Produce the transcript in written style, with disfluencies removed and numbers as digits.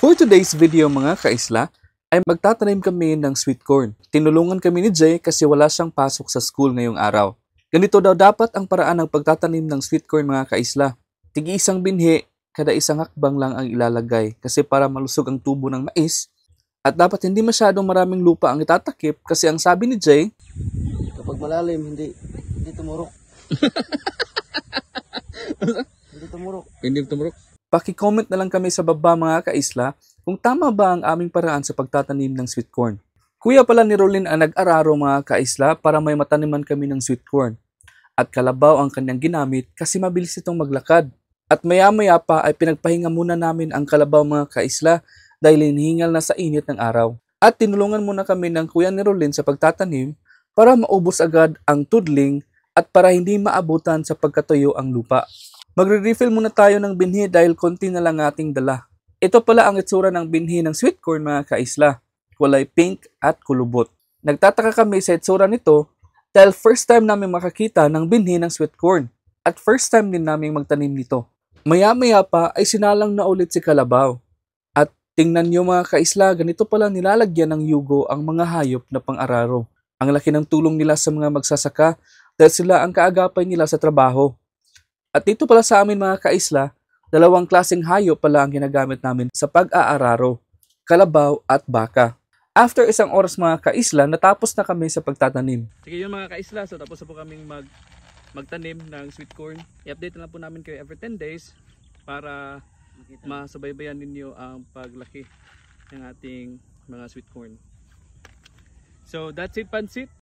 For today's video mga kaisla, ay magtatanim kami ng sweet corn. Tinulungan kami ni Jay kasi wala siyang pasok sa school ngayong araw. Ganito daw dapat ang paraan ng pagtatanim ng sweet corn mga kaisla. Tigi-isang binhi, kada isang hakbang lang ang ilalagay kasi para malusog ang tubo ng mais. At dapat hindi masyadong maraming lupa ang itatakip kasi ang sabi ni Jay, kapag malalim, hindi tumurok. Hindi tumurok. Paki-comment na lang kami sa baba mga kaisla kung tama ba ang aming paraan sa pagtatanim ng sweet corn. Kuya pala ni Rolin ang nag-araro mga kaisla para may mataniman kami ng sweet corn. At kalabaw ang kanyang ginamit kasi mabilis itong maglakad. At maya-maya pa ay pinagpahinga muna namin ang kalabaw mga kaisla dahil hinihingal na sa init ng araw. At tinulungan muna kami ng kuya ni Rolin sa pagtatanim para maubos agad ang tudling at para hindi maabutan sa pagkatuyo ang lupa. Magre-refill muna tayo ng binhi dahil konti na lang ating dala. Ito pala ang itsura ng binhi ng sweet corn mga kaisla. Kulay pink at kulubot. Nagtataka kami sa itsura nito dahil first time namin makakita ng binhi ng sweet corn. At first time din namin magtanim nito. Maya-maya pa ay sinalang na ulit si Kalabaw. At tingnan nyo mga kaisla, ganito pala nilalagyan ng yugo ang mga hayop na pang-araro. Ang laki ng tulong nila sa mga magsasaka dahil sila ang kaagapay nila sa trabaho. At dito pala sa amin mga kaisla, dalawang klaseng hayop pala ang ginagamit namin sa pag-aararo, kalabaw at baka. After isang oras mga kaisla, natapos na kami sa pagtatanim. Sige yun mga kaisla, so tapos na po kaming magtanim ng sweet corn. I-update na lang po namin kayo every 10 days para masubaybayan ninyo ang paglaki ng ating mga sweet corn. So that's it, Pansit.